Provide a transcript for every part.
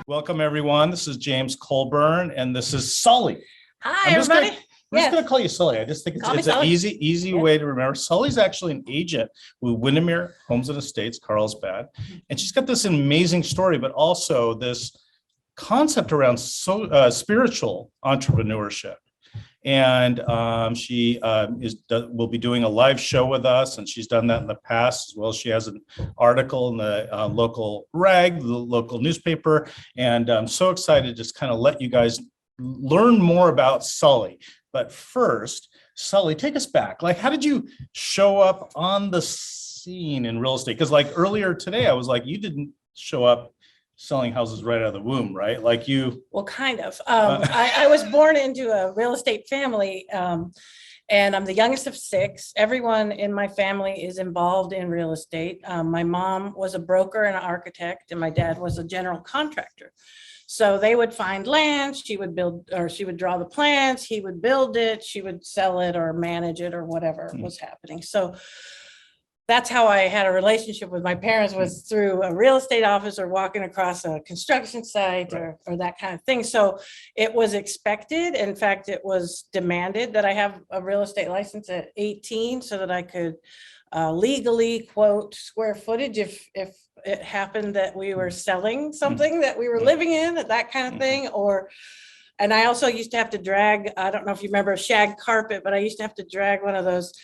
Welcome, everyone. This is James Colburn, and this is Sully. Hi, everybody. I'm just going to call you Sully. I just think it's an easy way to remember. Sully's actually an agent with Windermere Homes and Estates, Carlsbad, and she's got this amazing story, but also this concept around spiritual entrepreneurship. And she will be doing a live show with us, and she's done that in the past as well. She has an article in the local rag, the local newspaper, and I'm so excited to just kind of let you guys learn more about Sully. But first, Sully, take us back. Like, how did you show up on the scene in real estate? Because like earlier today, I was like, you didn't show up selling houses right out of the womb, right? Like you. Well, kind of. I was born into a real estate family, and I'm the youngest of 6. Everyone in my family is involved in real estate. My mom was a broker and an architect, and my dad was a general contractor. So they would find land, she would build, or she would draw the plans, he would build it, she would sell it or manage it or whatever was happening. So that's how I had a relationship with my parents, was through a real estate office or walking across a construction site, or that kind of thing. So it was expected. In fact, it was demanded that I have a real estate license at 18 so that I could legally quote square footage if it happened that we were selling something that we were living in, that kind of thing. And I also used to have to drag, I don't know if you remember shag carpet, but I used to have to drag one of those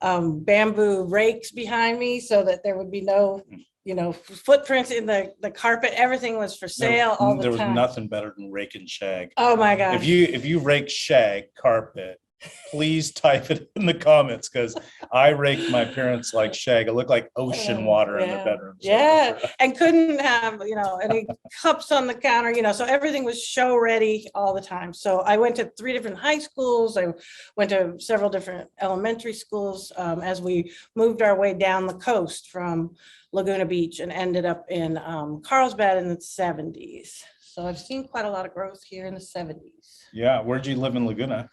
bamboo rakes behind me so that there would be no, footprints in the carpet. Everything was for sale all the time. There was nothing better than raking shag. Oh my gosh. If you rake shag carpet, please type it in the comments, because I raked my parents like shag. It looked like ocean water in their bedroom. Yeah, and couldn't have, any cups on the counter, so everything was show ready all the time. So I went to 3 different high schools. I went to several different elementary schools as we moved our way down the coast from Laguna Beach and ended up in Carlsbad in the 70s. So I've seen quite a lot of growth here in the 70s. Yeah, where'd you live in Laguna?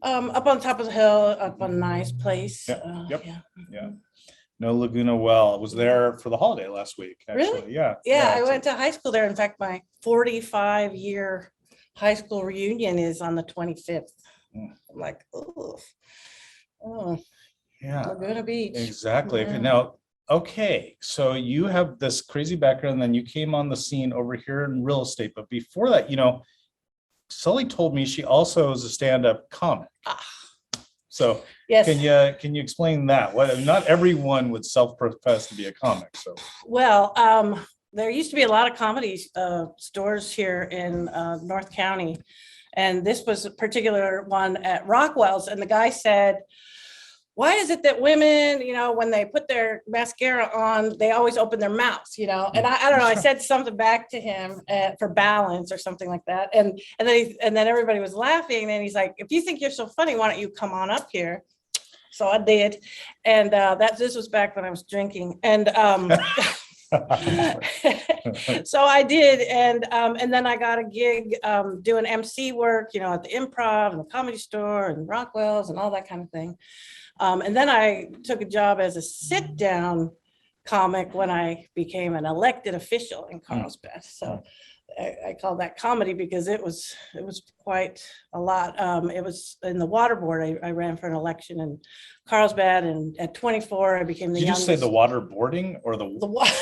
Up on top of the hill, up a nice place. Yeah. No Laguna well. I was there for the holiday last week, actually. Really? Yeah. Yeah, I went to high school there. In fact, my 45-year high school reunion is on the 25th. I'm like, oh, yeah, Laguna Beach. Exactly. Now, okay, so you have this crazy background, and then you came on the scene over here in real estate. But before that, Sully told me she also is a stand-up comic. So yes. Can you explain that? Not everyone would self-profess to be a comic. So well, there used to be a lot of comedy stores here in North County, and this was a particular one at Rockwell's. And the guy said, why is it that women, when they put their mascara on, they always open their mouths, And I don't know, I said something back to him for balance or something like that. And then everybody was laughing. And he's like, if you think you're so funny, why don't you come on up here? So I did. And this was back when I was drinking. And so I did. And then I got a gig doing MC work, at the Improv and the Comedy Store and Rockwell's and all that kind of thing. And then I took a job as a sit-down comic when I became an elected official in Carlsbad. So I call that comedy because it was quite a lot. It was in the water board. I ran for an election in Carlsbad, and at 24, I became the youngest. Did you say the waterboarding or the water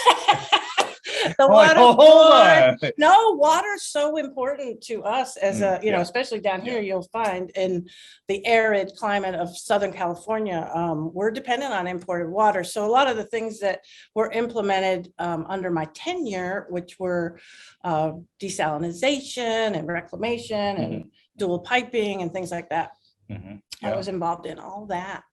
board? No, water's so important to us as especially down here. You'll find in the arid climate of Southern California, we're dependent on imported water. So a lot of the things that were implemented under my tenure, which were desalinization and reclamation and dual piping and things like that, I was involved in all that.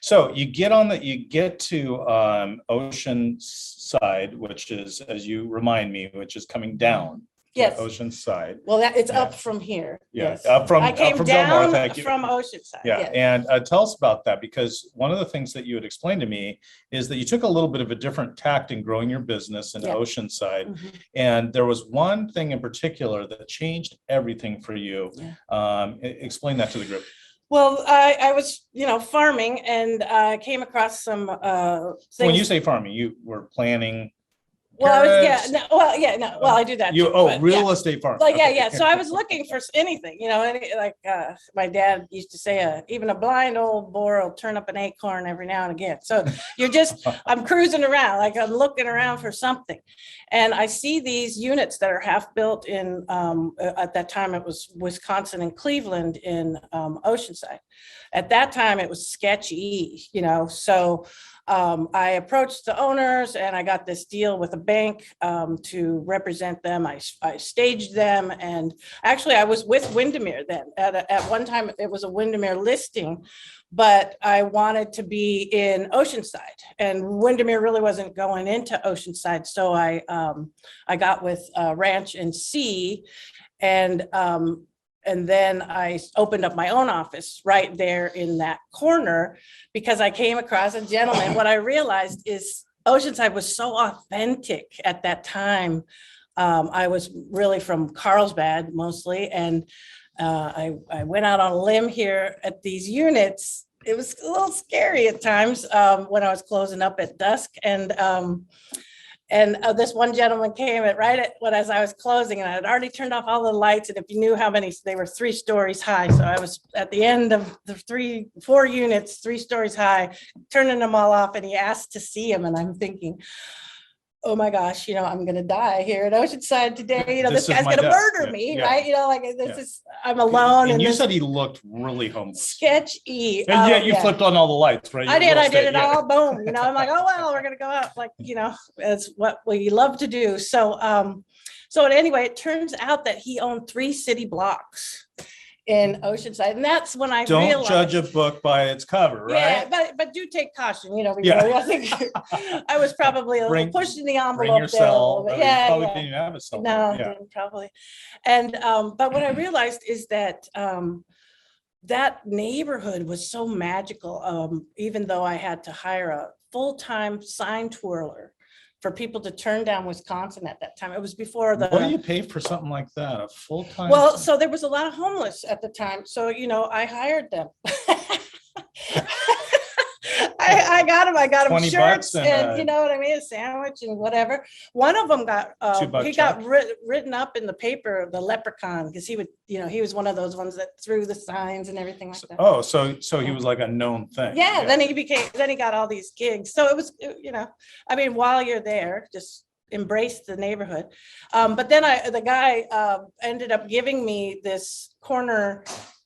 So you get to Ocean Side, which is, as you remind me, which is coming down. Yes. Oceanside. Well, it's up from here. Yeah, yes. I came down from Oceanside. Yeah, yes. And tell us about that, because one of the things that you had explained to me is that you took a little bit of a different tact in growing your business in Oceanside, and there was one thing in particular that changed everything for you. Explain that to the group. Well, I was, farming, and I came across some things. When you say farming, you were planning Well, carrots. well, I do that. You, too, oh, but yeah. real estate farm. Like, Okay. yeah. So I was looking for anything, like my dad used to say, even a blind old boar will turn up an acorn every now and again. So I'm cruising around, like I'm looking around for something. And I see these units that are half built in, at that time it was Wisconsin and Cleveland in Oceanside. At that time it was sketchy, so I approached the owners and I got this deal with a bank to represent them. I staged them, and actually I was with Windermere then. At one time it was a Windermere listing, but I wanted to be in Oceanside, and Windermere really wasn't going into Oceanside. So I got with Ranch and Sea, and then I opened up my own office right there in that corner because I came across a gentleman. What I realized is Oceanside was so authentic at that time. I was really from Carlsbad mostly, and I went out on a limb here at these units. It was a little scary at times when I was closing up at dusk, and this one gentleman came as I was closing, and I had already turned off all the lights. And if you knew how many, they were 3 stories high. So I was at the end of the 4 units, 3 stories high, turning them all off. And he asked to see him. And I'm thinking, oh my gosh, I'm going to die here at Oceanside today. This guy's going to murder me, right? I'm alone. And you said he looked really homeless. Sketchy. And yet you flipped on all the lights, right? I did it all, boom. I'm like, oh, well, we're going to go out. Like, it's what we love to do. So, anyway, it turns out that he owned 3 city blocks in Oceanside, and that's when I don't realized, judge a book by its cover, right? Yeah, but do take caution. I think I was probably a little pushing the envelope yourself, there. Probably didn't have a cell phone. No, didn't probably. And but what I realized is that that neighborhood was so magical. Even though I had to hire a full-time sign twirler for people to turn down Wisconsin at that time. It was before the. What do you pay for something like that? A full-time? Well, so there was a lot of homeless at the time. So, I hired them. I got them shirts and you know what I mean, a sandwich and whatever. One of them got written up in the paper, the leprechaun, because he would, he was one of those ones that threw the signs and everything like that. Oh, so he was like a known thing. Yeah. Then he got all these gigs. So it was, while you're there, just embrace the neighborhood. But then the guy ended up giving me this corner.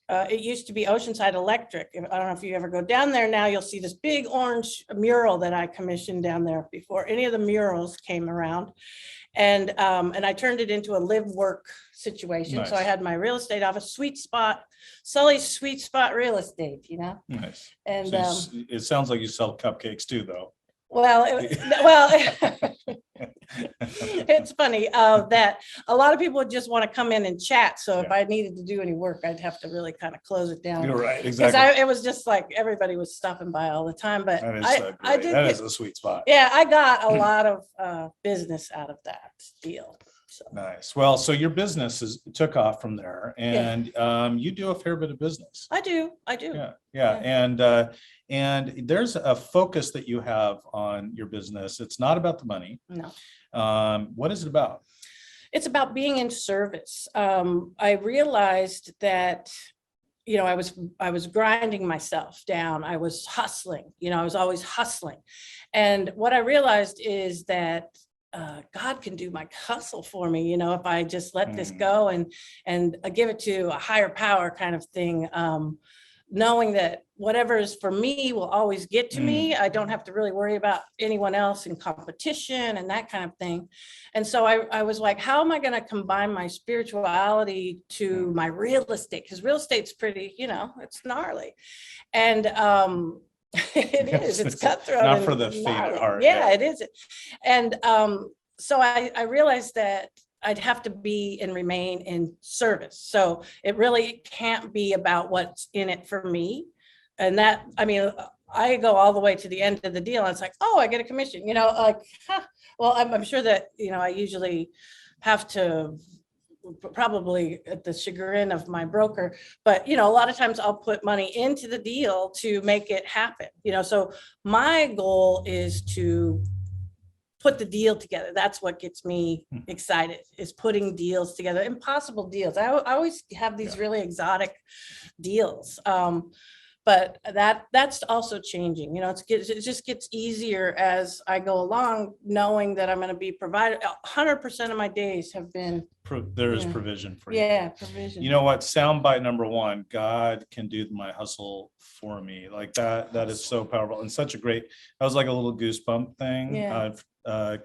It used to be Oceanside Electric. I don't know if you ever go down there now, you'll see this big orange mural that I commissioned down there before any of the murals came around. And I turned it into a live work situation. Nice. So I had my real estate office, Sweet Spot, Sully's Sweet Spot Real Estate, Nice. And so it sounds like you sell cupcakes too, though. Well, it's funny that a lot of people would just want to come in and chat. So if I needed to do any work, I'd have to really kind of close it down. You're right, exactly. Because it was just like everybody was stopping by all the time. But that is a sweet spot. Yeah, I got a lot of business out of that deal. So. Nice. Well, so your business took off from there, and you do a fair bit of business. I do. Yeah. And there's a focus that you have on your business. It's not about the money. No. What is it about? It's about being in service. I realized that, I was grinding myself down. I was hustling. I was always hustling. And what I realized is that God can do my hustle for me, if I just let this go and give it to a higher power kind of thing. Knowing that whatever is for me will always get to me. I don't have to really worry about anyone else in competition and that kind of thing. And so I was like, how am I going to combine my spirituality to my real estate? Because real estate's pretty, it's gnarly. And it is. It's cutthroat. Not for the faint of heart. Yeah, it is. And so I realized that I'd have to be and remain in service. So it really can't be about what's in it for me. And that, I go all the way to the end of the deal. And it's like, oh, I get a commission, well, I'm sure that, I usually have to probably at the chagrin of my broker, but a lot of times I'll put money into the deal to make it happen. So my goal is to put the deal together. That's what gets me excited, is putting deals together, impossible deals. I always have these really exotic deals. But that's also changing. It just gets easier as I go along, knowing that I'm going to be provided. 100% of my days have been. There is provision for you. Yeah, provision. You know what? Soundbite number one: God can do my hustle for me. Like that. That is so powerful and such a great. That was like a little goosebump thing. Yeah.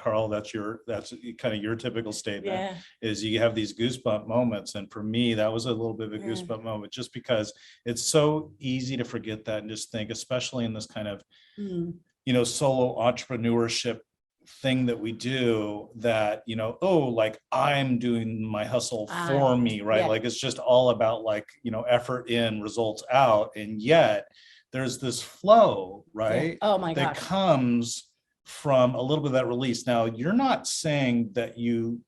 Carl, that's kind of your typical statement. Yeah. Is you have these goosebump moments, and for me, that was a little bit of a goosebump moment, just because it's so easy to forget that and just think, especially in this kind of, solo entrepreneurship thing that we do, that like I'm doing my hustle for me, right? Like it's just all about like effort in, results out, and yet there's this flow, right? Oh my that gosh. comes from a little bit of that release. Now, you're not saying that you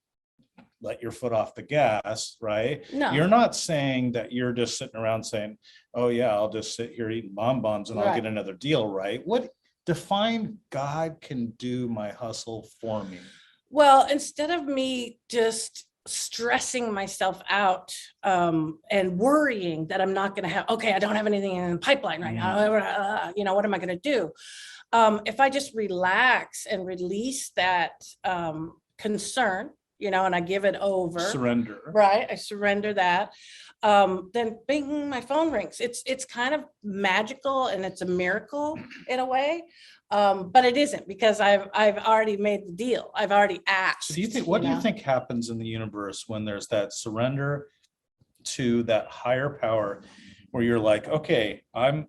let your foot off the gas, right? No. You're not saying that you're just sitting around saying, oh yeah, I'll just sit here eating bonbons and I'll get another deal, right? What define God can do my hustle for me? Well, instead of me just stressing myself out and worrying that I'm not going to have, I don't have anything in the pipeline right now. What am I going to do? If I just relax and release that concern, and I give it over. Surrender. Right. I surrender that. Then bing, my phone rings. It's kind of magical and it's a miracle in a way. But it isn't, because I've already made the deal. I've already asked. So what do you think happens in the universe when there's that surrender to that higher power, where you're like, okay, I'm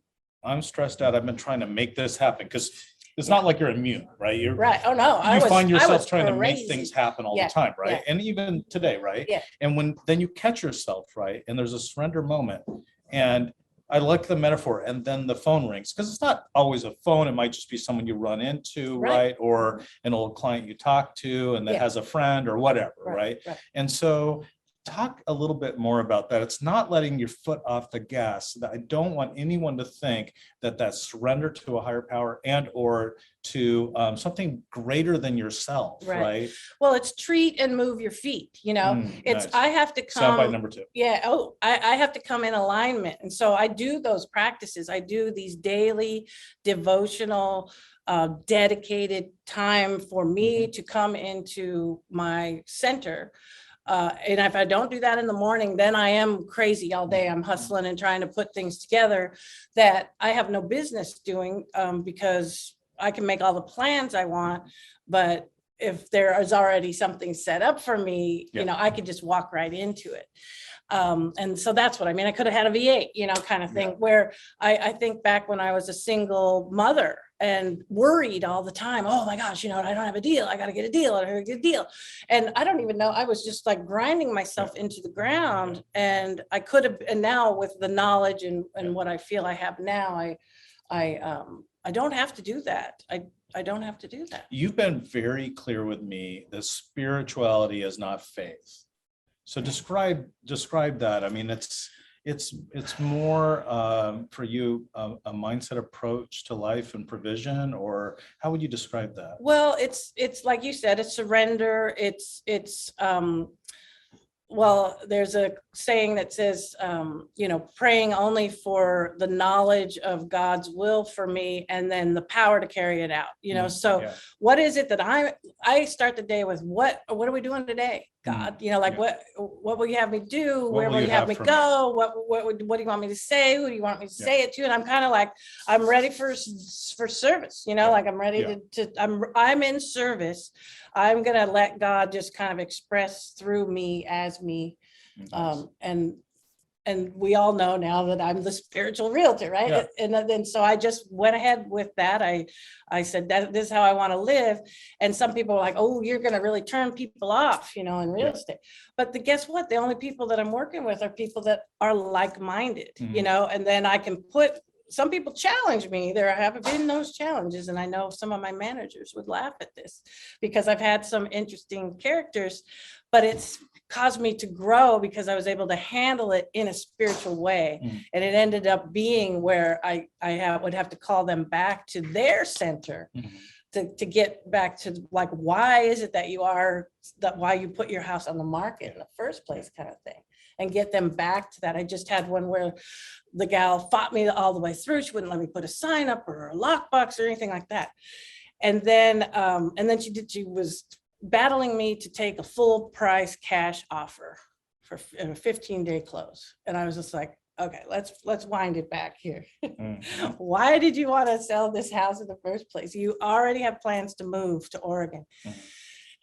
stressed out. I've been trying to make this happen, because it's not like you're immune, right? You're right. Oh no, you find yourself trying to make things happen all the time, right? And even today, right? Yeah. And then you catch yourself, right? And there's a surrender moment, and I like the metaphor. And then the phone rings, because it's not always a phone. It might just be someone you run into, right? Or an old client you talk to and that has a friend or whatever, right? And so talk a little bit more about that. It's not letting your foot off the gas. I don't want anyone to think that surrender to a higher power and or to something greater than yourself, right? Well, it's treat and move your feet. It's nice. I have to come. Soundbite number 2. Yeah. Oh, I have to come in alignment, and so I do those practices. I do these daily devotional, dedicated time for me to come into my center. And if I don't do that in the morning, then I am crazy all day. I'm hustling and trying to put things together that I have no business doing, because I can make all the plans I want, but if there is already something set up for me, I could just walk right into it. And so that's what I mean. I could have had a V8, kind of thing, where I think back when I was a single mother and worried all the time. Oh my gosh, I don't have a deal. I got to get a deal. I got to get a deal. And I don't even know. I was just like grinding myself into the ground, and I could have. And now with the knowledge and what I feel I have now, I don't have to do that. I don't have to do that. You've been very clear with me that spirituality is not faith. So describe that. I mean, it's more for you a mindset approach to life and provision, or how would you describe that? Well, it's like you said, it's surrender. Well, there's a saying that says, praying only for the knowledge of God's will for me, and then the power to carry it out. What is it that I start the day with? What are we doing today, God? What will you have me do? Where will you have me go? What do you want me to say? Who do you want me to say it to? And I'm kind of like, I'm ready for service. Like I'm ready I'm in service. I'm going to let God just kind of express through me as me. And we all know now that I'm the spiritual realtor, right? Yeah. And then so I just went ahead with that. I said that this is how I want to live. And some people are like, oh, you're going to really turn people off, in real estate. But guess what? The only people that I'm working with are people that are like-minded, and then I can put. Some people challenge me. There have been those challenges, and I know some of my managers would laugh at this because I've had some interesting characters, but it's caused me to grow because I was able to handle it in a spiritual way. And it ended up being where I would have to call them back to their center to get back to like, why is it that why you put your house on the market in the first place, kind of thing, and get them back to that. I just had one where the gal fought me all the way through. She wouldn't let me put a sign up or a lockbox or anything like that. And then she was battling me to take a full price cash offer for a 15-day close. And I was just like, okay, let's wind it back here. Why did you want to sell this house in the first place? You already have plans to move to Oregon.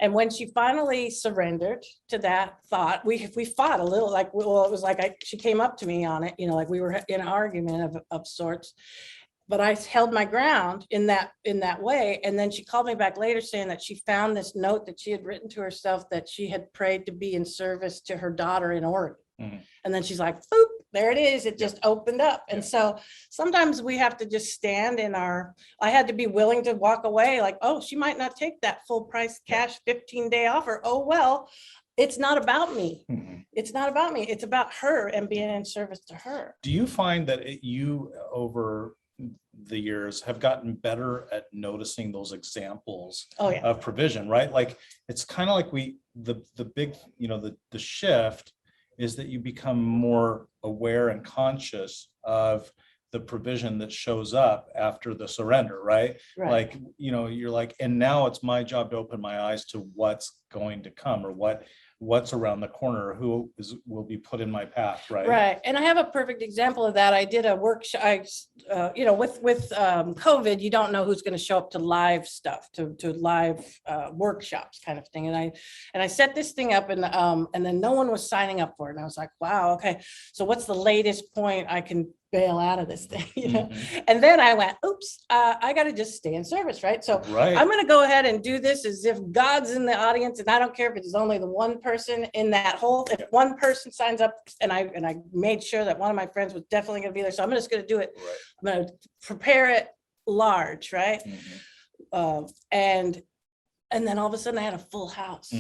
And when she finally surrendered to that thought, we fought a little, like, well, it was like she came up to me on it, like we were in an argument of sorts. But I held my ground in that way. And then she called me back later saying that she found this note that she had written to herself that she had prayed to be in service to her daughter in Oregon. And then she's like, boop, there it is. It just opened up. And so sometimes we have to just stand I had to be willing to walk away like, oh, she might not take that full price cash 15-day offer. Oh, well, it's not about me. It's not about me. It's about her and being in service to her. Do you find that you over the years have gotten better at noticing those examples of provision, right? Like, it's kind of like the big, the shift is that you become more aware and conscious of the provision that shows up after the surrender, right? Like, you're like, and now it's my job to open my eyes to what's going to come, or what's around the corner, who will be put in my path, right? Right. And I have a perfect example of that. I did a workshop, with COVID, you don't know who's going to show up to live stuff, to live workshops kind of thing. And I set this thing up and then no one was signing up for it. And I was like, wow, okay. So what's the latest point I can bail out of this thing, And then I went, oops, I got to just stay in service, right? So I'm going to go ahead and do this as if God's in the audience, and I don't care if it's only the one person in that whole. If one person signs up, and I made sure that one of my friends was definitely going to be there, so I'm just going to do it. I'm going to prepare it large, right? And then all of a sudden I had a full house.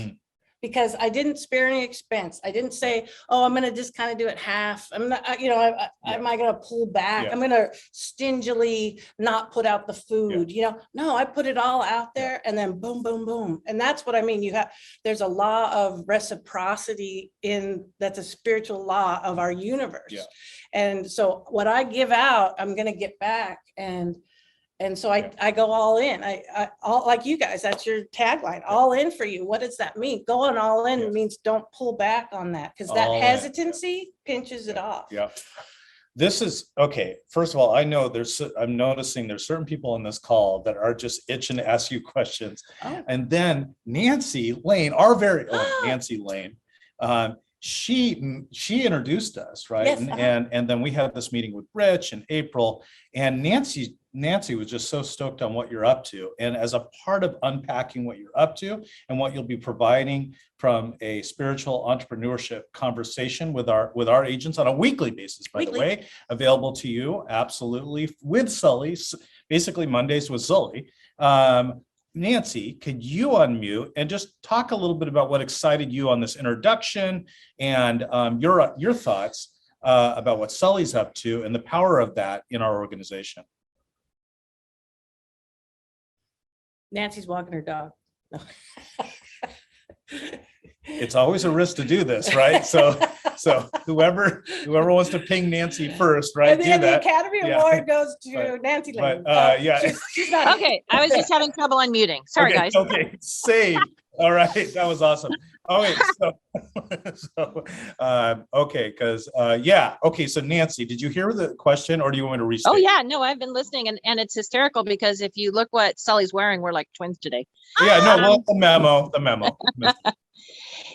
Because I didn't spare any expense. I didn't say, oh, I'm going to just kind of do it half. I'm not, am I going to pull back? I'm going to stingily not put out the food, No, I put it all out there, and then boom, boom, boom. And that's what I mean. There's a law of reciprocity that's a spiritual law of our universe. And so what I give out, I'm going to get back. And so I go all in. I all like you guys, that's your tagline, all in for you. What does that mean? Going all in means don't pull back on that, because that hesitancy pinches it off. This is okay. First of all, I'm noticing there's certain people on this call that are just itching to ask you questions. And then Nancy Lane, our very own Nancy Lane, she introduced us, right? Yes, and then we had this meeting with Rich and April, and Nancy was just so stoked on what you're up to. And as a part of unpacking what you're up to and what you'll be providing from a spiritual entrepreneurship conversation with our agents on a weekly basis, by the way, available to you absolutely with Sully, basically Mondays with Sully. Nancy, could you unmute and just talk a little bit about what excited you on this introduction and your thoughts about what Sully's up to and the power of that in our organization? Nancy's walking her dog. No. It's always a risk to do this, right? So whoever wants to ping Nancy first, right? And then the Academy Award goes to Nancy Lane. She's not okay. I was just having trouble unmuting. Sorry, guys. Okay, saved. All right, that was awesome. Okay, so Nancy, did you hear the question, or do you want me to restate? Oh yeah, no, I've been listening, and it's hysterical because if you look what Sully's wearing, we're like twins today. Yeah, no, well, the memo.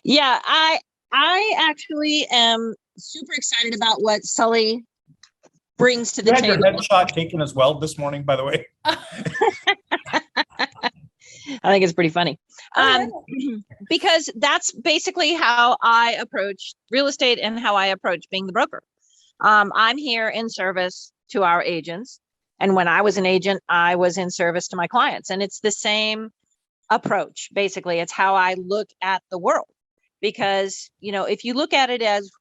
Yeah, I actually am super excited about what Sully brings to the table. You had your headshot taken as well this morning, by the way. I think it's pretty funny. Because that's basically how I approach real estate and how I approach being the broker. I'm here in service to our agents. And when I was an agent, I was in service to my clients. And it's the same approach. Basically, it's how I look at the world. Because, if you look at it as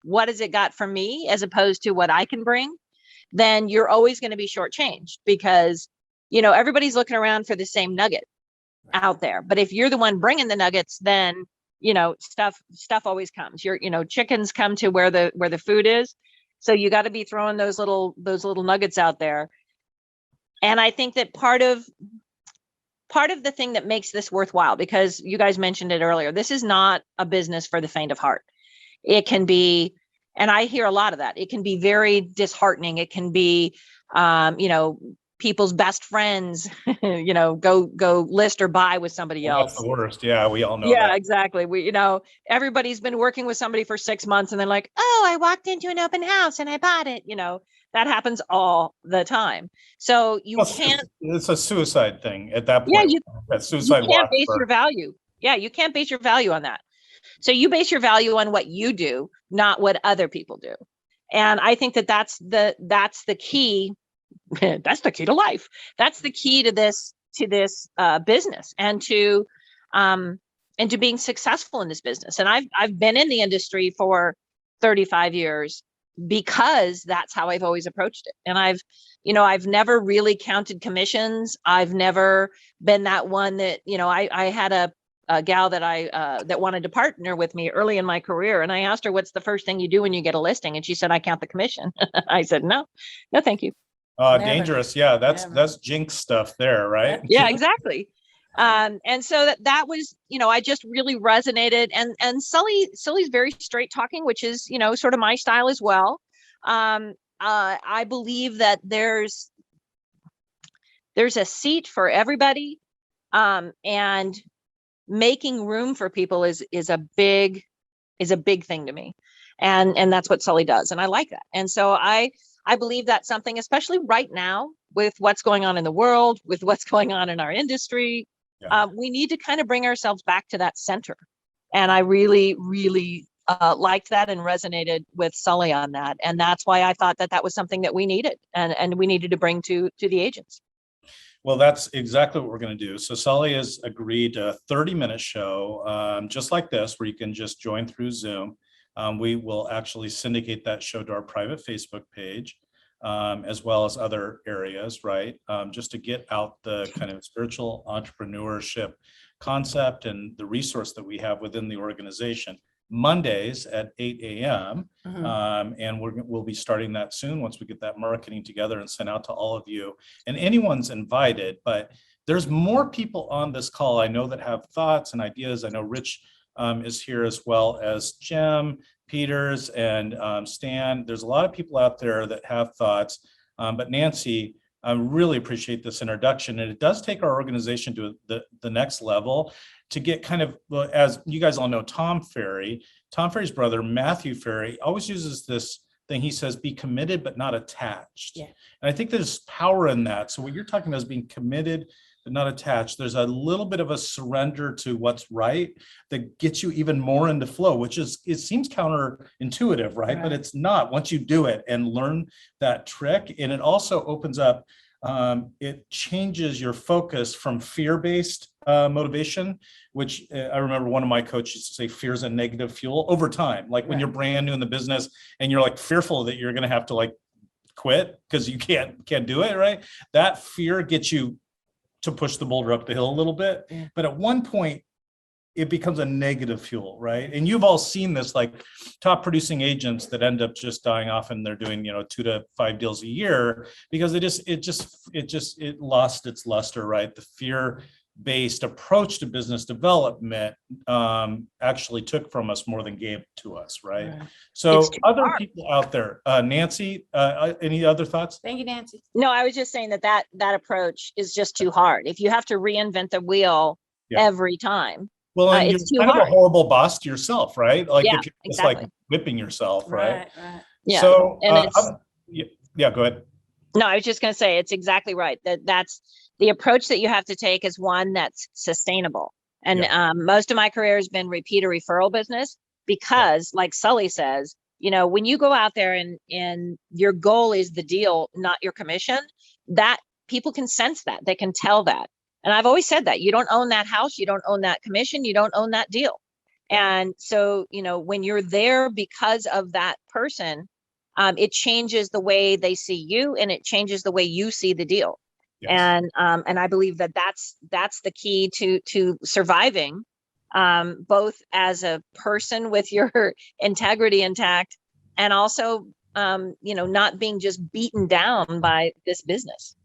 what has it got from me as opposed to what I can bring, then you're always going to be shortchanged, because everybody's looking around for the same nugget out there. But if you're the one bringing the nuggets, then, stuff always comes. Chickens come to where the food is. So you got to be throwing those little nuggets out there. And I think that part of the thing that makes this worthwhile, because you guys mentioned it earlier, this is not a business for the faint of heart. It can be, and I hear a lot of that, it can be very disheartening. It can be, people's best friends, go list or buy with somebody else. That's the worst. Yeah, we all know Yeah, that. exactly. Everybody's been working with somebody for 6 months and they're like, oh, I walked into an open house and I bought it. That happens all the time. So it's a suicide thing at that point. Yeah, That suicide you can't watch base your value. Yeah, you can't base your value on that. So you base your value on what you do, not what other people do. And I think that's the key. That's the key to life. That's the key to this business and to being successful in this business. And I've been in the industry for 35 years because that's how I've always approached it. And I've never really counted commissions. I've never been that one that, I had a gal that that wanted to partner with me early in my career. And I asked her, what's the first thing you do when you get a listing? And she said, I count the commission. I said, no, thank you. Dangerous. Yeah. That's jinx stuff there. Right. Yeah, exactly. And so that was, I just really resonated, and Sully's very straight talking, which is, sort of my style as well. I believe that there's a seat for everybody. And making room for people is a big thing to me. And that's what Sully does. And I like that. And so I believe that's something, especially right now with what's going on in the world, with what's going on in our industry. Yeah. We need to kind of bring ourselves back to that center. And I really, really liked that and resonated with Sully on that. And that's why I thought that was something that we needed and we needed to bring to the agents. Well, that's exactly what we're going to do. So Sully has agreed to a 30-minute show, just like this, where you can just join through Zoom. We will actually syndicate that show to our private Facebook page, as well as other areas, right? Just to get out the kind of spiritual entrepreneurship concept and the resource that we have within the organization. Mondays at 8 a.m. And we'll be starting that soon once we get that marketing together and sent out to all of you. And anyone's invited, but there's more people on this call I know that have thoughts and ideas. I know Rich is here, as well as Jim Peters and Stan. There's a lot of people out there that have thoughts, but Nancy, I really appreciate this introduction, and it does take our organization to the next level to get kind of, as you guys all know, Tom's brother, Matthew Ferry, always uses this thing. He says, be committed, but not attached. Yeah. And I think there's power in that. So what you're talking about is being committed, but not attached. There's a little bit of a surrender to what's right that gets you even more into flow, which is, it seems counterintuitive, right? But it's not once you do it and learn that trick. And it also opens up, it changes your focus from fear-based motivation, which I remember one of my coaches used to say, fear is a negative fuel over time. Like when you're brand new in the business and you're like fearful that you're going to have to like quit because you can't do it, right? That fear gets you to push the boulder up the hill a little bit. Yeah. But at one point, it becomes a negative fuel, right? And you've all seen this, like top producing agents that end up just dying off and they're doing, 2 to 5 deals a year because it lost its luster, right? The fear-based approach to business development actually took from us more than gave to us, right? So other people out there, Nancy, any other thoughts? Thank you, Nancy. No, I was just saying that approach is just too hard. If you have to reinvent the wheel every time. Well, and it's you're kind of a horrible boss to yourself, right? Like if you're just like whipping yourself, right? Yeah. So, go ahead. No, I was just going to say, it's exactly right. That's the approach that you have to take is one that's sustainable. And most of my career has been repeat or referral business because, like Sully says, when you go out there and your goal is the deal, not your commission, that people can sense that. They can tell that. And I've always said that you don't own that house, you don't own that commission, you don't own that deal. And so, when you're there because of that person, it changes the way they see you and it changes the way you see the deal. Yes. And I believe that that's the key to surviving, both as a person with your integrity intact, and also not being just beaten down by this business.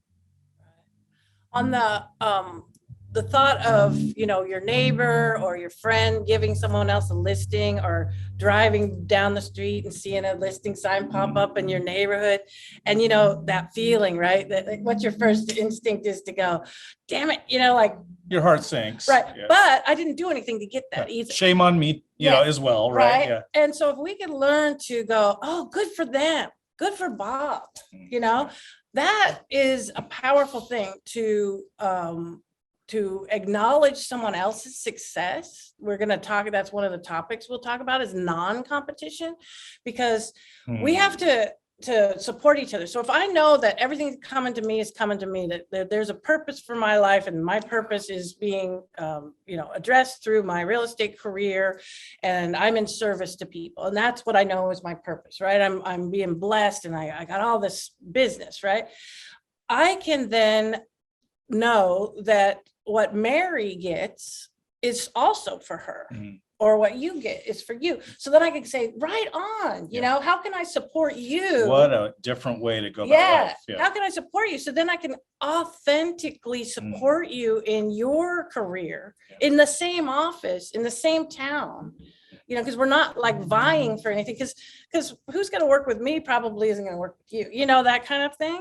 On the thought of, your neighbor or your friend giving someone else a listing, or driving down the street and seeing a listing sign pop up in your neighborhood, and that feeling, right? That, like, what's your first instinct is to go, damn it, like, Your heart sinks. right. Yeah. But I didn't do anything to get that either. Shame on me, Yeah. as well, right? Yeah. And so if we can learn to go, oh, good for them, good for Bob, that is a powerful thing to acknowledge someone else's success. We're going to talk, that's one of the topics we'll talk about, is non-competition, because we have to support each other. So if I know that everything coming to me is coming to me, that there's a purpose for my life, and my purpose is being, addressed through my real estate career, and I'm in service to people, and that's what I know is my purpose, right? I'm being blessed, and I got all this business, right? I can then know that what Mary gets is also for her. Or what you get is for you. So then I can say, right on, how can I support you? What a different way to go about life. Yeah. How can I support you? So then I can authentically support you in your career, in the same office, in the same town, because we're not like vying for anything, because who's going to work with me probably isn't going to work with you, that kind of thing.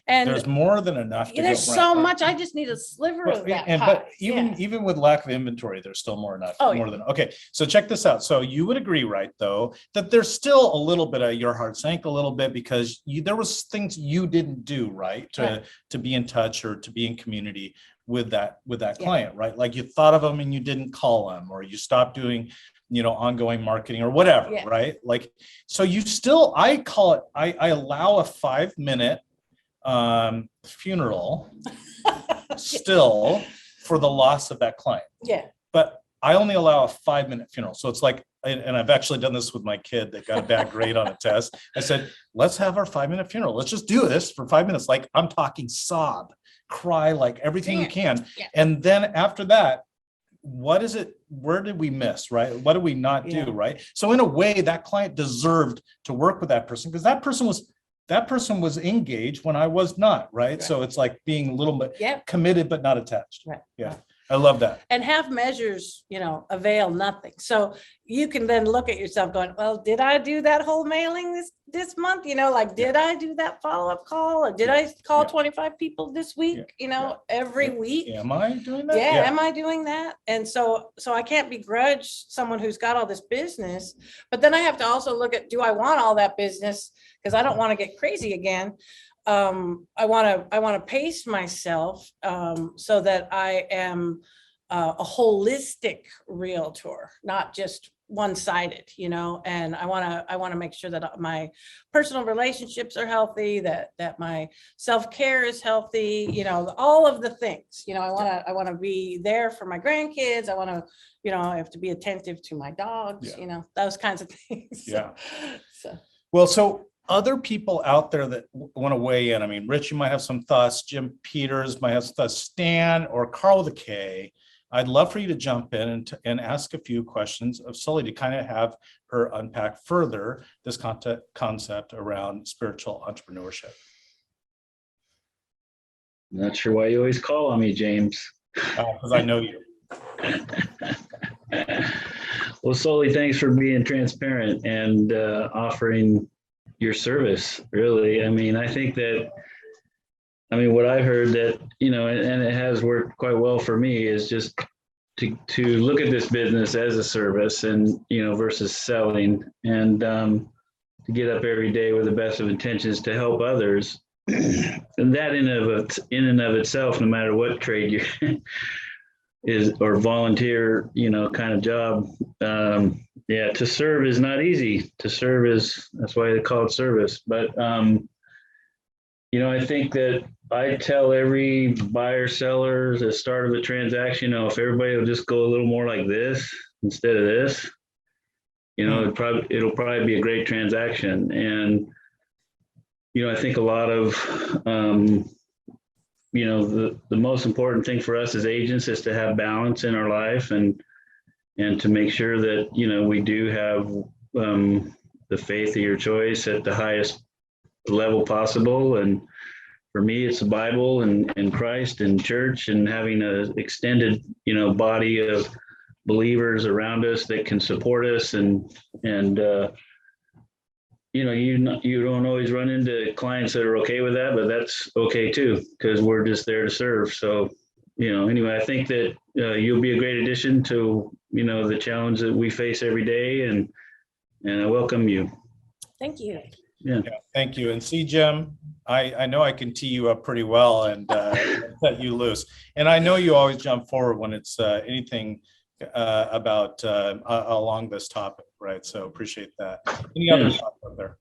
And there's more than enough. There's so much. I just need a sliver of that. But even with lack of inventory, there's still more enough. Than okay. So check this out. So you would agree, right, though, that there's still a little bit of your heart sank a little bit because there was things you didn't do, right, to be in touch or to be in community with that client, right? Like you thought of them and you didn't call them, or you stopped doing ongoing marketing or whatever, right? Like, so you still, I call it, I allow a 5-minute funeral still for the loss of that client. Yeah. But I only allow a 5-minute funeral. So it's like, and I've actually done this with my kid that got a bad grade on a test. I said, let's have our 5-minute funeral. Let's just do this for 5 minutes. Like, I'm talking sob, cry, like everything you can. Yeah. And then after that, what is it? Where did we miss, right? What did we not do, right? So in a way, that client deserved to work with that person, because that person was engaged when I was not, right? So it's like being a little bit committed, but not attached. Right. Yeah. I love that. And half measures, avail nothing. So you can then look at yourself going, well, did I do that whole mailing this month? Did I do that follow-up call? Or did I call 25 people this week, every week? Am I doing that? Am I doing that? And so I can't begrudge someone who's got all this business, but then I have to also look at, do I want all that business? Because I don't want to get crazy again. I want to pace myself so that I am a holistic realtor, not just one-sided, and I want to make sure that my personal relationships are healthy, that my self-care is healthy, all of the things, I want to be there for my grandkids. I want to, I have to be attentive to my dogs, those kinds of things. Yeah. So other people out there that want to weigh in. I mean, Rich, you might have some thoughts. Jim Peters might have some thoughts. Stan or Carl with a K. I'd love for you to jump in and ask a few questions of Sully to kind of have her unpack further this concept around spiritual entrepreneurship. Not sure why you always call on me, James. Because I know you. Well, Sully, thanks for being transparent and offering your service, really. I mean, I think that, what I heard that, and it has worked quite well for me, is just to look at this business as a service and, versus selling, and to get up every day with the best of intentions to help others. And that in and of itself, no matter what trade you is or volunteer, kind of job, to serve is not easy. To serve that's why they call it service. But I think that I tell every buyer seller at the start of a transaction, if everybody will just go a little more like this instead of this, it'll probably be a great transaction. And I think a lot of the most important thing for us as agents is to have balance in our life and to make sure that, we do have the faith of your choice at the highest level possible. And for me, it's the Bible and Christ and church and having an extended, body of believers around us that can support us you don't always run into clients that are okay with that, but that's okay too, because we're just there to serve. So, anyway, I think that you'll be a great addition to, the challenge that we face every day, and I welcome you. Thank you. Yeah. Thank you. And see, Jim, I know I can tee you up pretty well and let you loose. And I know you always jump forward when it's anything about along this topic, right? So appreciate that. Any other thoughts out there?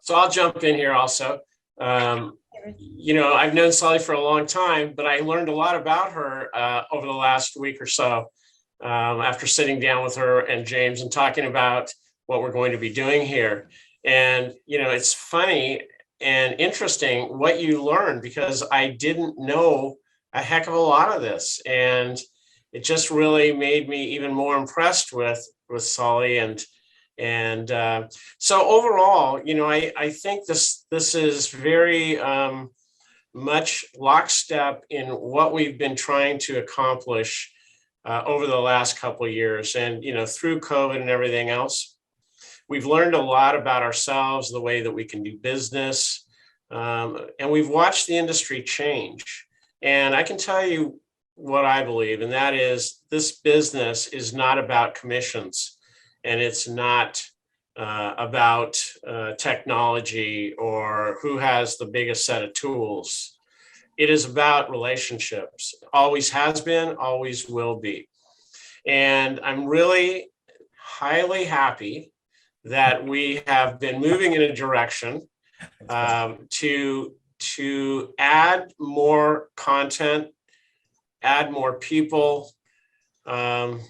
So I'll jump in here also. I've known Sully for a long time, but I learned a lot about her over the last week or so after sitting down with her and James and talking about what we're going to be doing here. And, it's funny and interesting what you learn, because I didn't know a heck of a lot of this. And it just really made me even more impressed with Sully. And so overall, I think this is very much lockstep in what we've been trying to accomplish over the last couple of years. And, through COVID and everything else, we've learned a lot about ourselves, the way that we can do business. And we've watched the industry change. And I can tell you what I believe, and that is this business is not about commissions, and it's not about technology or who has the biggest set of tools. It is about relationships. Always has been, always will be. And I'm really highly happy that we have been moving in a direction to add more content, add more people. I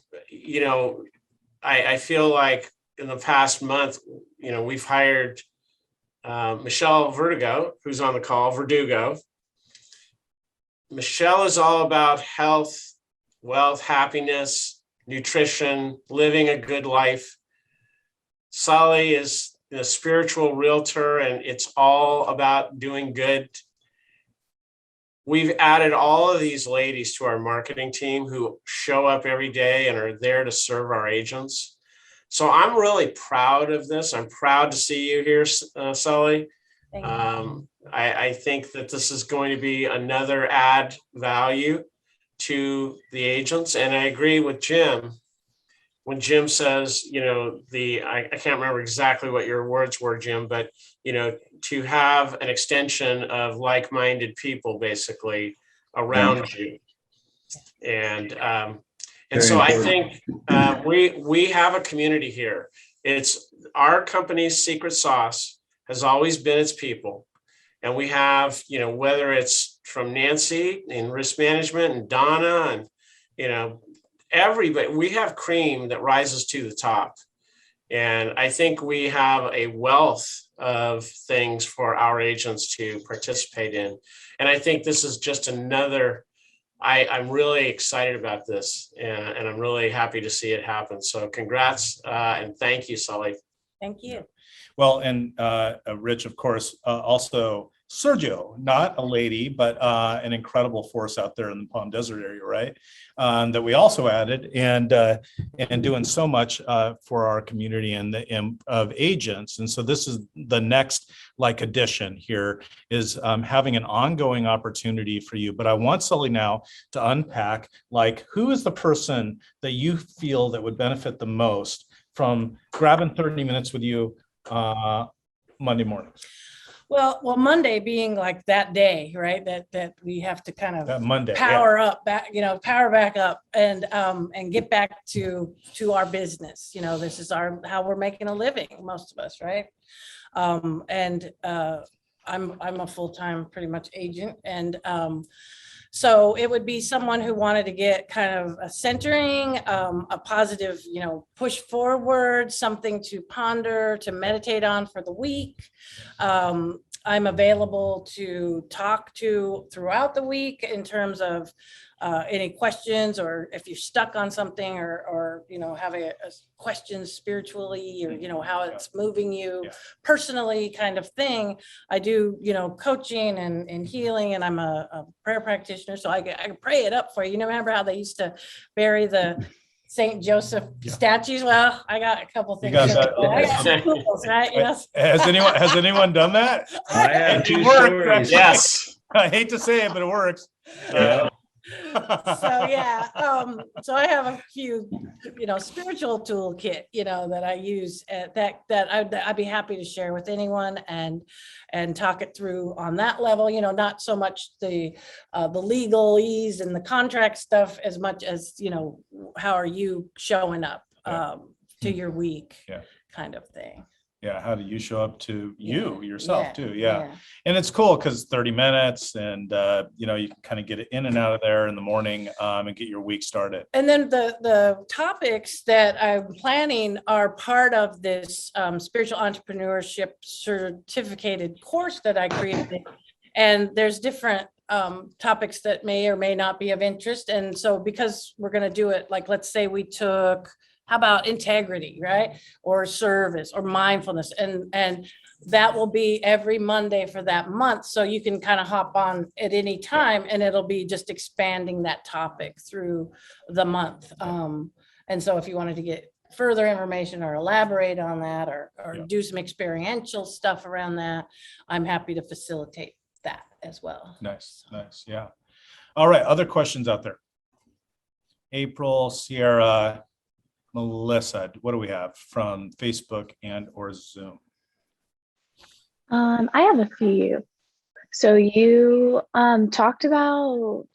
feel like in the past month, we've hired Michelle Verdugo, who's on the call, Verdugo. Michelle is all about health, wealth, happiness, nutrition, living a good life. Sully is a spiritual realtor, and it's all about doing good. We've added all of these ladies to our marketing team who show up every day and are there to serve our agents. So I'm really proud of this. I'm proud to see you here, Sully. Thank you. I think that this is going to be another add value to the agents. And I agree with Jim when Jim says, I can't remember exactly what your words were, Jim, but, to have an extension of like-minded people basically around you. And so I think we have a community here. It's our company's secret sauce has always been its people. And we have, whether it's from Nancy in risk management and Donna and, everybody, we have cream that rises to the top. And I think we have a wealth of things for our agents to participate in. And I think this is just another, I'm really excited about this, and I'm really happy to see it happen. So congrats and thank you, Sully. Thank you. Well, and Rich, of course, also Sergio, not a lady, but an incredible force out there in the Palm Desert area, right? That we also added, and doing so much for our community and of agents. And so this is the next addition here is having an ongoing opportunity for you. But I want Sully now to unpack who is the person that you feel that would benefit the most from grabbing 30 minutes with you Monday morning. Well, Monday being that day, right? That we have to kind of Monday, power up back, power back up and get back to our business. This is how we're making a living, most of us, right? I'm a full-time pretty much agent, and so it would be someone who wanted to get kind of a centering, a positive, push forward, something to ponder, to meditate on for the week. I'm available to talk to throughout the week in terms of any questions, or if you're stuck on something, or have a question spiritually, or how it's moving you personally, kind of thing. I do coaching and healing, and I'm a prayer practitioner, so I can pray it up for you. Remember how they used to bury the Saint Joseph statues? Well, I got a couple things. got that. I got some tools, right? Has anyone done that? I have two It works, stories. right? Yes. I hate to say it, but it works. Yeah. So yeah, so I have a few, spiritual toolkit, that I use that I'd be happy to share with anyone and talk it through on that level. Not so much the legalese and the contract stuff as much as how are you showing up to your week, kind of thing. Yeah, how do you show up to you yourself Yeah, too? Yeah. And it's cool because 30 minutes, and you can kind of get it in and out of there in the morning, and get your week started. And then the topics that I'm planning are part of this spiritual entrepreneurship certificated course that I created. And there's different topics that may or may not be of interest. And so because we're going to do it, like, let's say we took, how about integrity, right? Or service or mindfulness. And that will be every Monday for that month. So you can kind of hop on at any time, and it'll be just expanding that topic through the month. And so if you wanted to get further information or elaborate on that, or do some experiential stuff around that, I'm happy to facilitate that as well. Nice. Yeah. All right. Other questions out there? April, Sierra, Melissa, what do we have from Facebook and or Zoom? I have a few. So you talked about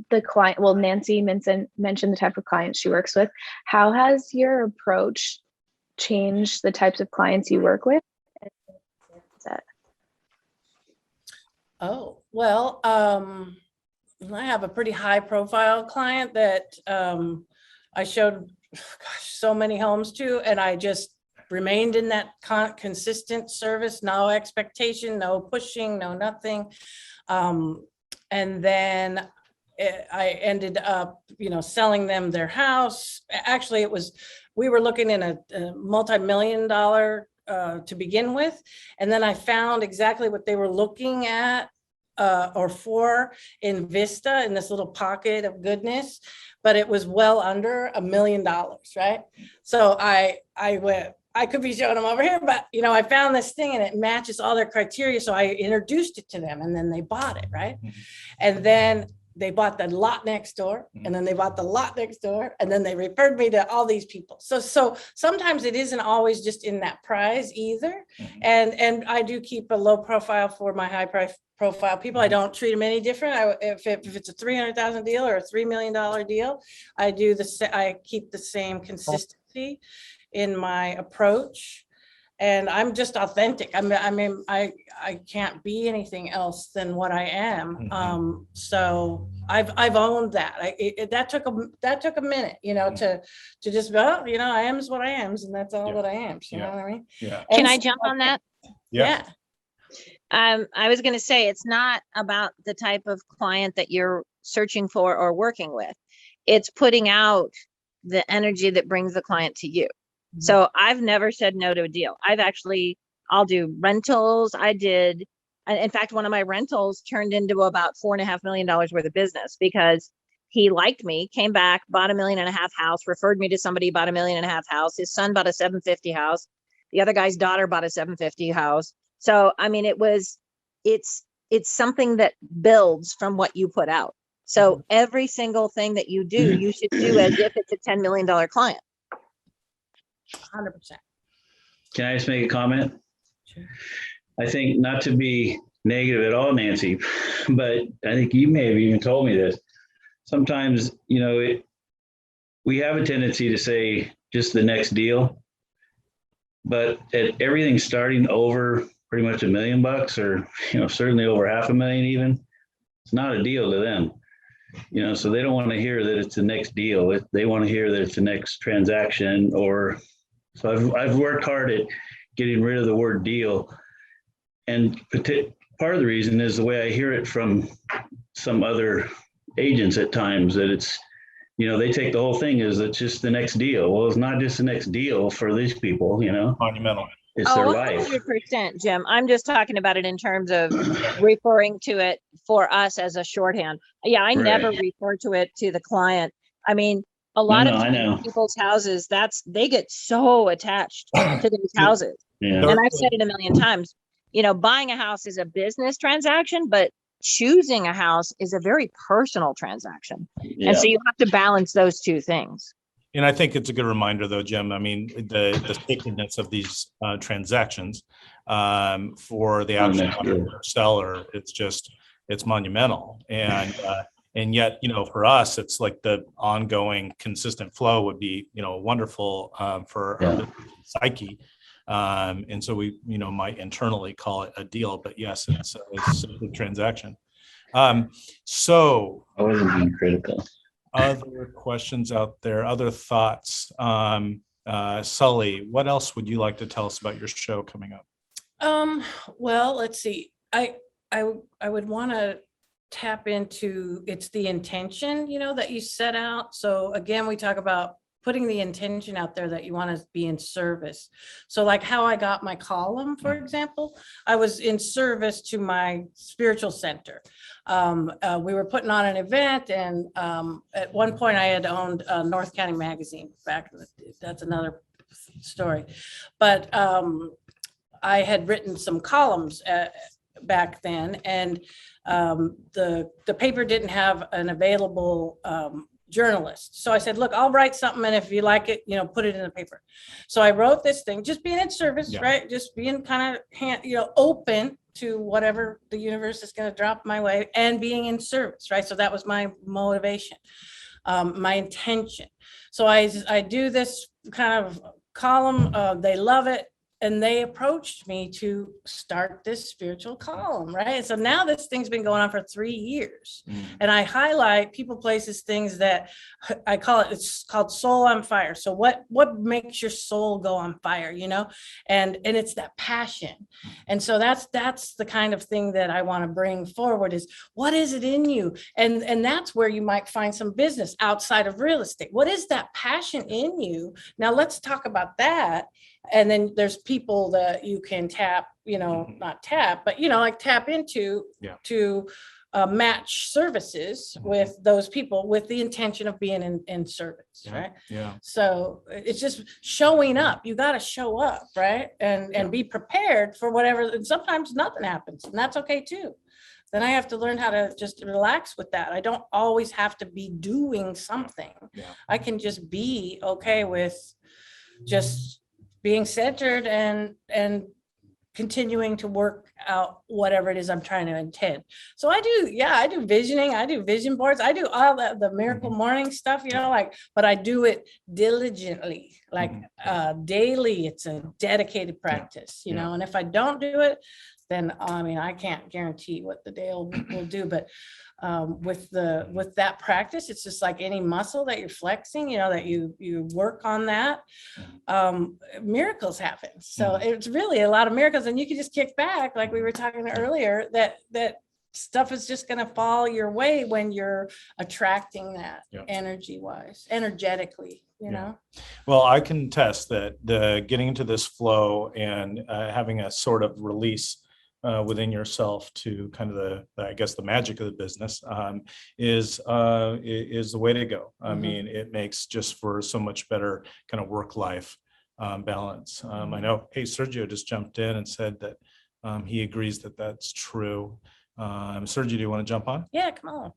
the client. Well, Nancy mentioned the type of clients she works with. How has your approach changed the types of clients you work with? Oh, well, I have a pretty high profile client that I showed so many homes to, and I just remained in that consistent service, no expectation, no pushing, no nothing. And then I ended up, selling them their house. Actually, we were looking in a multi-million-dollar to begin with. And then I found exactly what they were looking at or for in Vista, in this little pocket of goodness, but it was well under $1 million, right? So I went, I could be showing them over here, but I found this thing and it matches all their criteria. So I introduced it to them, and then they bought it, right? And then they bought the lot next door, and then they bought the lot next door, and then they referred me to all these people. So sometimes it isn't always just in that prize either. And I do keep a low profile for my high profile people. I don't treat them any different. If it's a $300,000 deal or a $3 million deal, I keep the same consistency in my approach. And I'm just authentic. I can't be anything else than what I am. So I've owned that. That took a minute, to just, I am is what I am, and that's all that I am. So, you know what I mean? Yeah. Can I jump on that? Yeah. I was going to say, it's not about the type of client that you're searching for or working with. It's putting out the energy that brings the client to you. So I've never said no to a deal. I'll do rentals. In fact, one of my rentals turned into about $4.5 million worth of business because he liked me, came back, bought $1.5 million house, referred me to somebody, bought $1.5 million house. His son bought a 750 house. The other guy's daughter bought a 750 house. So, it's something that builds from what you put out. So every single thing that you do, you should do as if it's a $10 million client. 100%. Can I just make a comment? Sure. I think, not to be negative at all, Nancy, but I think you may have even told me this. Sometimes, we have a tendency to say just the next deal, but everything starting over pretty much $1 million or, certainly over $500,000 even, it's not a deal to them. So they don't want to hear that it's the next deal. They want to hear that it's the next transaction. So I've worked hard at getting rid of the word deal. And part of the reason is the way I hear it from some other agents at times, that it's, they take the whole thing as it's just the next deal. Well, it's not just the next deal for these people, Monumental. it's their Oh, life. 100%, Jim. I'm just talking about it in terms of referring to it for us as a shorthand. Yeah, I never Right. refer to it to the client. I mean, a lot No, of I know. times people's houses, they get so attached to these houses. Yeah. And I've said it a million times, buying a house is a business transaction, but choosing a house is a very personal transaction. Yeah. And so you have to balance those two things. And I think it's a good reminder, though, Jim. I mean, the sacredness of these transactions for the actual buyer or seller, it's monumental. And yet, for us, it's like the ongoing consistent flow would be, wonderful for our psyche. And so we, might internally call it a deal, but yes, it's a transaction. So I wasn't being critical. other questions out there, other thoughts? Sully, what else would you like to tell us about your show coming up? Well, let's see. I would want to tap into, it's the intention, that you set out. So again, we talk about putting the intention out there that you want to be in service. So like how I got my column, for example, I was in service to my spiritual center. We were putting on an event, and at one point I had owned North County Magazine back. That's another story. But I had written some columns back then, and the paper didn't have an available journalist. So I said, look, I'll write something, and if you like it, put it in the paper. So I wrote this thing, just being in service, right? Just being kind of, open to whatever the universe is going to drop my way, and being in service, right? So that was my motivation, my intention. So I do this kind of column. They love it. And they approached me to start this spiritual column, right? And so now this thing's been going on for 3 years. And I highlight people, places, things that I call it, it's called Soul on Fire. So what makes your soul go on fire, And it's that passion. And so that's the kind of thing that I want to bring forward, is what is it in you? And that's where you might find some business outside of real estate. What is that passion in you? Now let's talk about that. And then there's people that you can tap, not tap, but, like tap into to match services with those people with the intention of being in service, right? Yeah. So it's just showing up. You got to show up, right? And be prepared for whatever. And sometimes nothing happens, and that's okay too. Then I have to learn how to just relax with that. I don't always have to be doing something. I can just be okay with just being centered and continuing to work out whatever it is I'm trying to intend. So I do visioning, I do vision boards, I do all the miracle morning stuff, but I do it diligently, daily. It's a dedicated practice, and if I don't do it, then I can't guarantee what the day will do. But with that practice, it's just like any muscle that you're flexing, that you work on that, miracles happen. So it's really a lot of miracles, and you can just kick back, like we were talking earlier, that stuff is just going to fall your way when you're attracting that energetically. Well, I can attest that the getting into this flow and having a sort of release within yourself to kind of the magic of the business is the way to go. I mean, it makes just for so much better kind of work-life balance. I know, hey, Sergio just jumped in and said that he agrees that that's true. Sergio, do you want to jump on? Yeah, come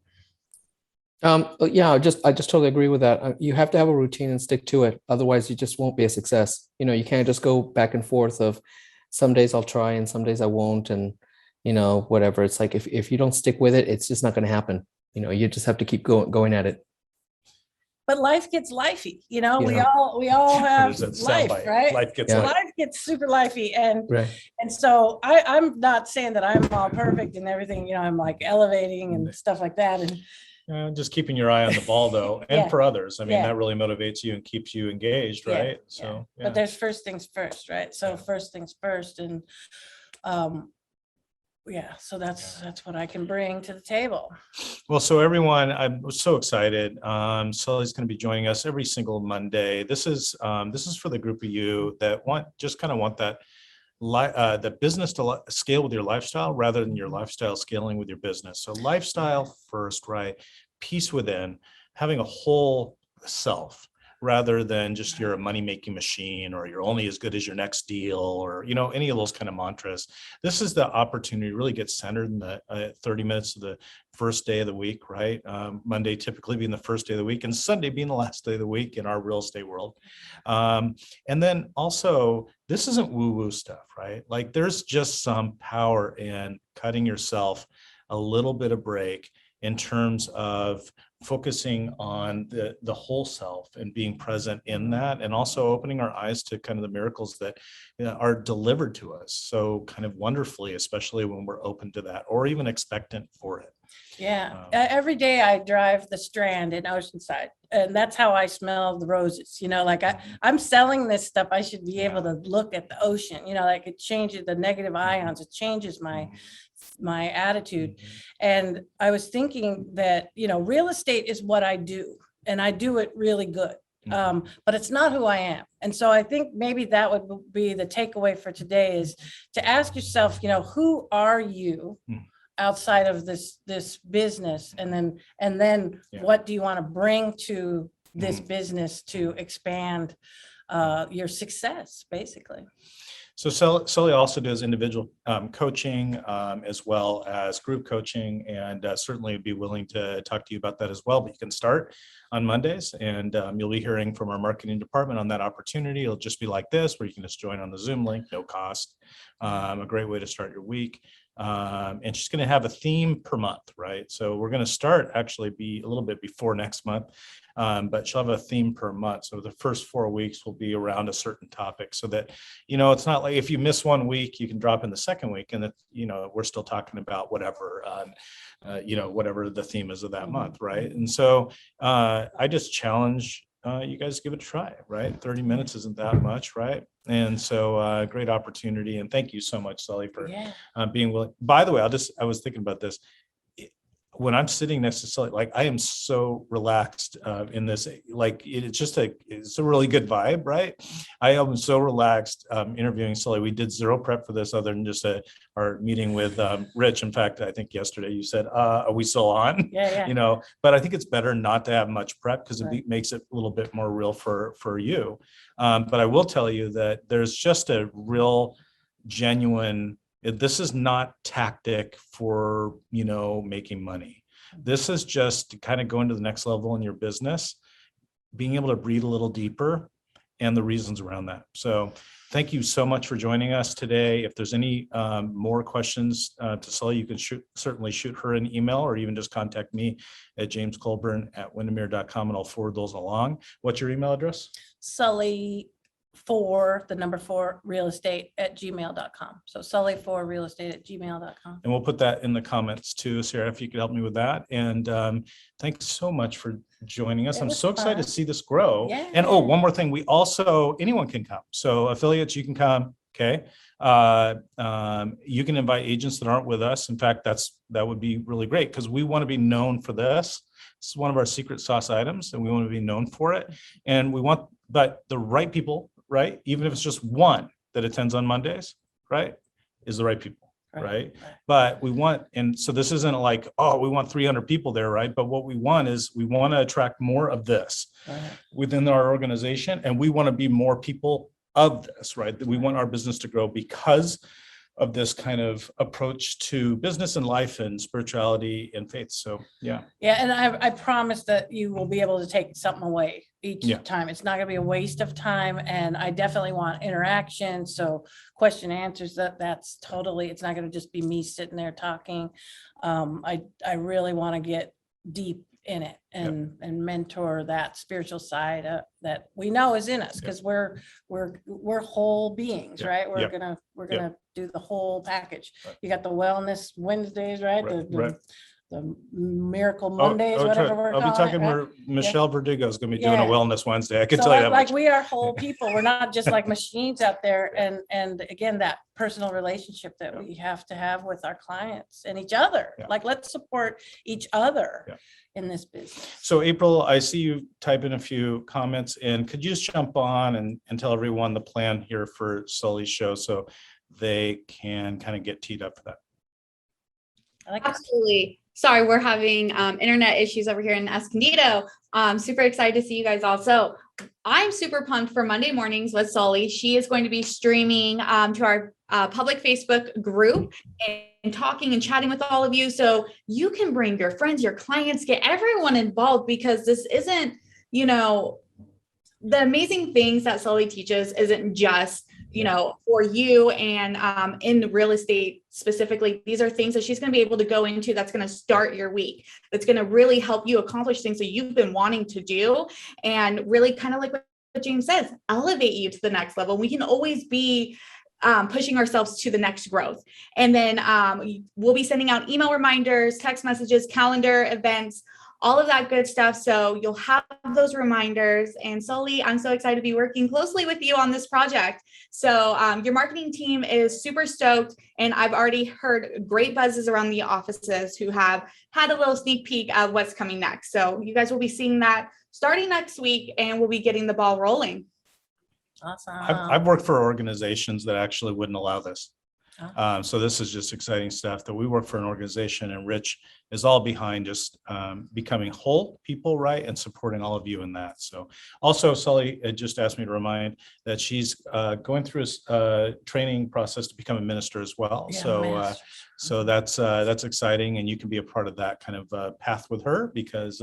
on. Yeah, I just totally agree with that. You have to have a routine and stick to it. Otherwise, you just won't be a success. You can't just go back and forth of some days I'll try and some days I won't. And, whatever. It's like, if you don't stick with it, it's just not going to happen. You just have to keep going at it. but life gets lifey, you know, we Yeah. all have There's that life, soundbite. right? Life gets Yeah. life. Life gets super lifey. And Right. so I'm not saying that I'm all perfect and everything, you know, I'm like elevating and stuff like that. And Just keeping your eye on the ball though, and Yeah. for others. I mean, Yeah. that really motivates you and keeps you engaged, Yeah, right? yeah. So, yeah. But there's first things first, right? So Yeah. first things first. And yeah, so that's what I can bring to the table. Well, so everyone, I'm so excited. Sully's going to be joining us every single Monday. This is for the group of you that want that the business to scale with your lifestyle rather than your lifestyle scaling with your business. So lifestyle first, right? Peace within, having a whole self rather than just you're a money-making machine or you're only as good as your next deal or, you know, any of those kind of mantras. This is the opportunity to really get centered in the 30 minutes of the first day of the week, right? Monday typically being the first day of the week and Sunday being the last day of the week in our real estate world. And then also, this isn't woo-woo stuff, right? Like there's just some power in cutting yourself a little bit of break in terms of focusing on the whole self and being present in that, and also opening our eyes to kind of the miracles that are delivered to us so kind of wonderfully, especially when we're open to that or even expectant for it. Yeah, every day I drive the Strand in Oceanside, and that's how I smell the roses. You know, like I'm selling this stuff. I should be able to look at the ocean. You know, like it changes the negative ions. It changes my attitude. And I was thinking that, you know, real estate is what I do, and I do it really good. But it's not who I am. And so I think maybe that would be the takeaway for today, is to ask yourself, you know, who are you outside of this business, and then what do you want to bring to this business to expand your success, basically. So Sully also does individual coaching as well as group coaching, and certainly would be willing to talk to you about that as well. But you can start on Mondays, and you'll be hearing from our marketing department on that opportunity. It'll just be like this, where you can just join on the Zoom link, no cost. A great way to start your week. And she's going to have a theme per month, right? So we're going to start actually be a little bit before next month, but she'll have a theme per month. So the first 4 weeks will be around a certain topic, so that, you know, it's not like if you miss 1 week, you can drop in the second week and that, you know, we're still talking about whatever, you know, whatever the theme is of that month, right? And so I just challenge you guys give it a try, right? 30 minutes isn't that much, right? And so great opportunity. And thank you so much, Sully, for being willing. By the way, I was thinking about this. When I'm sitting next to Sully, like I am so relaxed in this, like it's a really good vibe, right? I am so relaxed interviewing Sully. We did zero prep for this other than just our meeting with Rich. In fact, I think yesterday you said, are we still on? Yeah. You know, but I think it's better not to have much prep because it makes it a little bit more real for you. But I will tell you that there's just a real genuine, this is not tactic for, you know, making money. This is just to kind of going to the next level in your business, being able to breathe a little deeper, and the reasons around that. So thank you so much for joining us today. If there's any more questions to Sully, you can certainly shoot her an email, or even just contact me at jamescolburn@windermere.com, and I'll forward those along. What's your email address? Sully 4 realestate@gmail.com. So Sully4realestate@gmail.com. And we'll put that in the comments too, Sarah, if you could help me with that. And thanks so much for joining us. I'm so excited to see this grow. Yeah. And one more thing, we also, anyone can come. So affiliates, you can come. Okay. You can invite agents that aren't with us. In fact, that would be really great, because we want to be known for this. It's one of our secret sauce items, and we want to be known for it. And but the right people, right? Even if it's just one that attends on Mondays, right, is the right people, right? But we want, and so this isn't like, oh, we want 300 people there, right? But what we want is we want to attract more of this within our organization, and we want to be more people of this, right? We want our business to grow because of this kind of approach to business and life and spirituality and faith. So, yeah. Yeah. And I promise that you will be able to take something away each time. It's not going to be a waste of time. And I definitely want interaction. So question answers, that's totally, it's not going to just be me sitting there talking. I really want to get deep in it and mentor that spiritual side that we know is in us, because we're whole beings, Yeah. right? We're Yep. gonna do the whole package. Right. You got the wellness Wednesdays, right? Right, The, right. the miracle Mondays, I'll whatever we're be calling talking it, right? where Michelle Verdugo is going to be doing a Yeah. Wellness Wednesday. I can So tell you that like much. we are whole people. We're not just like machines out there. And again, that personal relationship that we have to have with our clients and each other. Yeah. Like, let's support each other Yeah. in this business. So April, I see you type in a few comments, and could you just jump on and tell everyone the plan here for Sully's show so they can kind of get teed up for that? I like that. Absolutely. Sorry, we're having internet issues over here in Escondido. Super excited to see you guys all. So I'm super pumped for Monday mornings with Sully. She is going to be streaming to our public Facebook group and talking and chatting with all of you. So you can bring your friends, your clients, get everyone involved, because this isn't, the amazing things that Sully teaches isn't just for you and in the real estate specifically. These are things that she's going to be able to go into that's going to start your week, that's going to really help you accomplish things that you've been wanting to do, and really kind of like what James says, elevate you to the next level. We can always be pushing ourselves to the next growth. And then we'll be sending out email reminders, text messages, calendar events, all of that good stuff. So you'll have those reminders. And Sully, I'm so excited to be working closely with you on this project. So your marketing team is super stoked. And I've already heard great buzzes around the offices who have had a little sneak peek of what's coming next. So you guys will be seeing that starting next week, and we'll be getting the ball rolling. Awesome. I've worked for organizations that actually wouldn't allow this. Oh. So this is just exciting stuff that we work for an organization, and Rich is all behind just becoming whole people, right? And supporting all of you in that. So also Sully just asked me to remind that she's going through a training process to become a minister as well. Yeah, So that's exciting, and you can be a part of that kind of path with her, because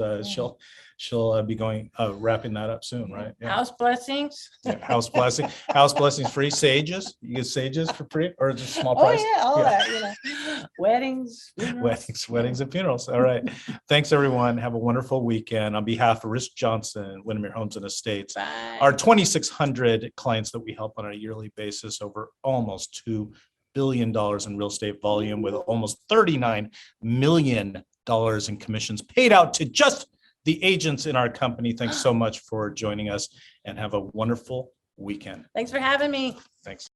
she'll be going wrapping that up soon, right? Yeah. House blessings. Yeah, house blessings free. Sages, you get sages for free, or just small Oh price. yeah, all Yeah. that, weddings. Weddings and funerals. All right. Thanks, everyone. Have a wonderful weekend. On behalf of Rich Johnson, Windermere Homes and Estates, Bye. our 2,600 clients that we help on a yearly basis, over almost $2 billion in real estate volume, with almost $39 million in commissions paid out to just the agents in our company. Thanks so much for joining us, and have a wonderful weekend. Thanks for having me. Thanks.